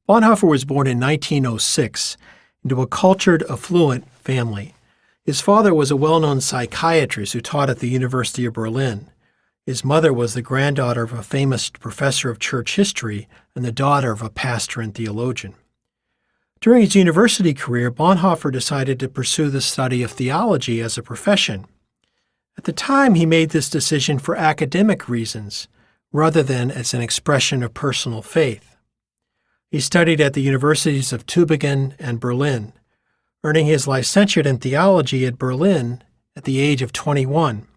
Bonhoeffer was born in 1906 into a cultured, affluent family. His father was a well-known psychiatrist who taught at the University of Berlin. His mother was the granddaughter of a famous professor of church history and the daughter of a pastor and theologian. During his university career, Bonhoeffer decided to pursue the study of theology as a profession. At the time, he made this decision for academic reasons, rather than as an expression of personal faith. He studied at the universities of Tübingen and Berlin, earning his licentiate in theology at Berlin at the age of 21.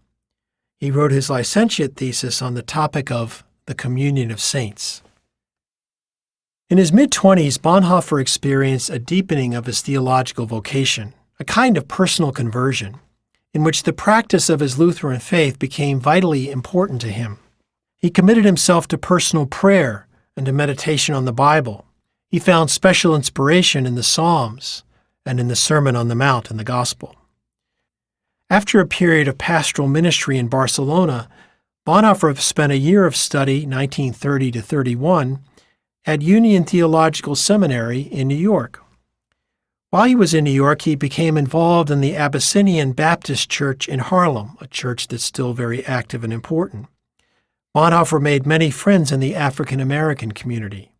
He wrote his licentiate thesis on the topic of the communion of saints. In his mid-20s, Bonhoeffer experienced a deepening of his theological vocation, a kind of personal conversion, in which the practice of his Lutheran faith became vitally important to him. He committed himself to personal prayer and to meditation on the Bible. He found special inspiration in the Psalms and in the Sermon on the Mount and the Gospel. After a period of pastoral ministry in Barcelona, Bonhoeffer spent a year of study, 1930 to 31, at Union Theological Seminary in New York. While he was in New York, he became involved in the Abyssinian Baptist Church in Harlem, a church that's still very active and important. Bonhoeffer made many friends in the African American community.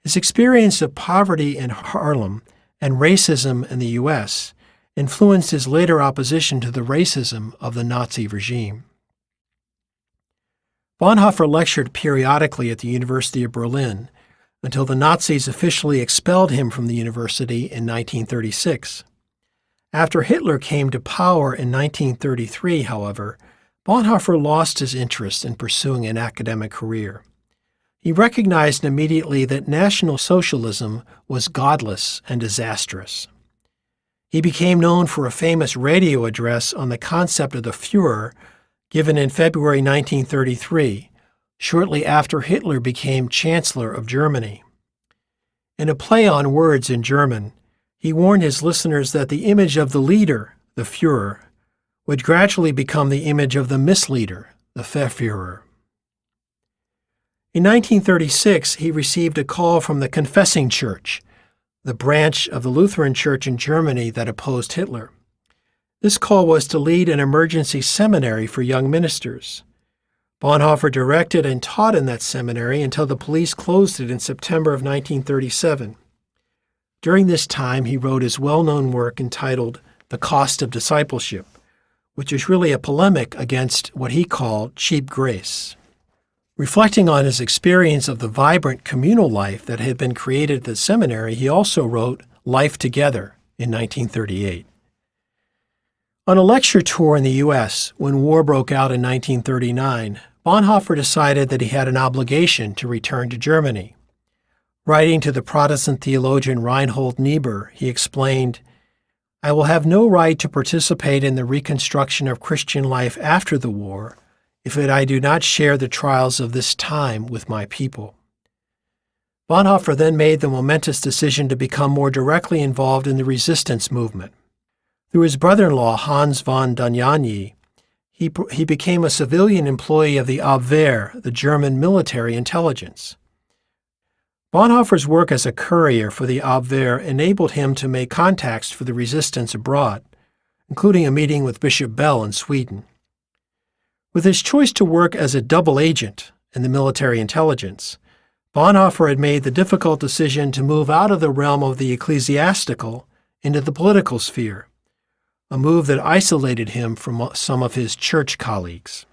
His experience of poverty in Harlem and racism in the U.S. influenced his later opposition to the racism of the Nazi regime. Bonhoeffer lectured periodically at the University of Berlin until the Nazis officially expelled him from the university in 1936. After Hitler came to power in 1933, however, Bonhoeffer lost his interest in pursuing an academic career. He recognized immediately that National Socialism was godless and disastrous. He became known for a famous radio address on the concept of the Führer given in February 1933, shortly after Hitler became Chancellor of Germany. In a play on words in German, he warned his listeners that the image of the leader, the Führer, would gradually become the image of the misleader, the Verführer. In 1936, he received a call from the Confessing Church, the branch of the Lutheran Church in Germany that opposed Hitler. This call was to lead an emergency seminary for young ministers. Bonhoeffer directed and taught in that seminary until the police closed it in September of 1937. During this time, he wrote his well-known work entitled The Cost of Discipleship, which is really a polemic against what he called cheap grace. Reflecting on his experience of the vibrant communal life that had been created at the seminary, he also wrote Life Together in 1938. On a lecture tour in the U.S., when war broke out in 1939, Bonhoeffer decided that he had an obligation to return to Germany. Writing to the Protestant theologian Reinhold Niebuhr, he explained, "I will have no right to participate in the reconstruction of Christian life after the war if I do not share the trials of this time with my people." Bonhoeffer then made the momentous decision to become more directly involved in the resistance movement. Through his brother-in-law, Hans von Dohnanyi, he became a civilian employee of the Abwehr, the German military intelligence. Bonhoeffer's work as a courier for the Abwehr enabled him to make contacts for the resistance abroad, including a meeting with Bishop Bell in Sweden. With his choice to work as a double agent in the military intelligence, Bonhoeffer had made the difficult decision to move out of the realm of the ecclesiastical into the political sphere, a move that isolated him from some of his church colleagues.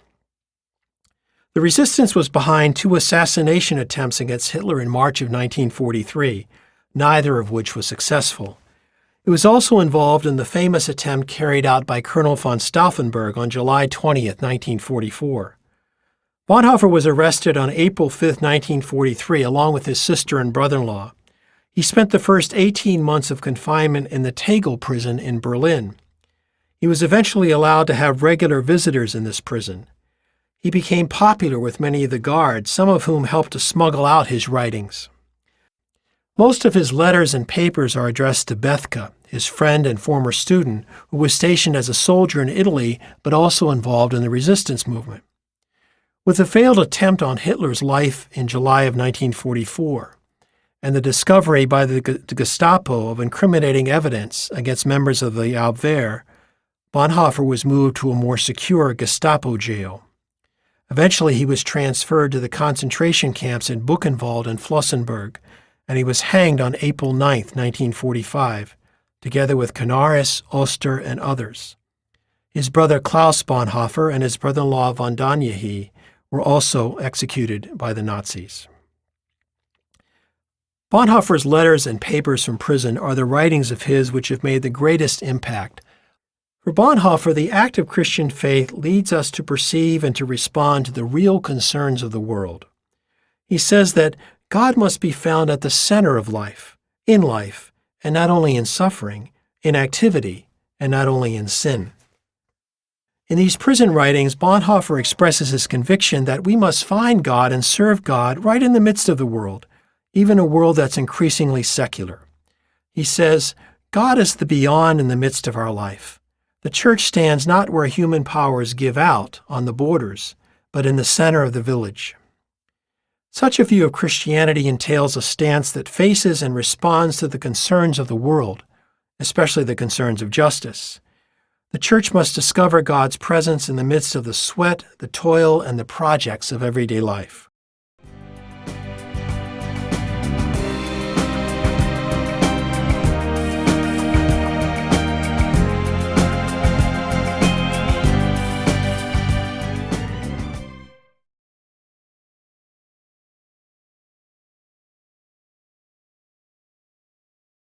The resistance was behind two assassination attempts against Hitler in March of 1943, neither of which was successful. It was also involved in the famous attempt carried out by Colonel von Stauffenberg on July 20, 1944. Bonhoeffer was arrested on April 5, 1943, along with his sister and brother-in-law. He spent the first 18 months of confinement in the Tegel prison in Berlin. He was eventually allowed to have regular visitors in this prison. He became popular with many of the guards, some of whom helped to smuggle out his writings. Most of his letters and papers are addressed to Bethke, his friend and former student, who was stationed as a soldier in Italy but also involved in the resistance movement. With a failed attempt on Hitler's life in July of 1944, and the discovery by the Gestapo of incriminating evidence against members of the Abwehr, Bonhoeffer was moved to a more secure Gestapo jail. Eventually, he was transferred to the concentration camps in Buchenwald and Flossenburg, and he was hanged on April 9, 1945, together with Canaris, Oster, and others. His brother Klaus Bonhoeffer and his brother-in-law von Danyehi were also executed by the Nazis. Bonhoeffer's letters and papers from prison are the writings of his which have made the greatest impact. For Bonhoeffer, the active Christian faith leads us to perceive and to respond to the real concerns of the world. He says that God must be found at the center of life, in life, and not only in suffering, in activity, and not only in sin. In these prison writings, Bonhoeffer expresses his conviction that we must find God and serve God right in the midst of the world, even a world that's increasingly secular. He says, God is the beyond in the midst of our life. The church stands not where human powers give out on the borders, but in the center of the village. Such a view of Christianity entails a stance that faces and responds to the concerns of the world, especially the concerns of justice. The church must discover God's presence in the midst of the sweat, the toil, and the projects of everyday life.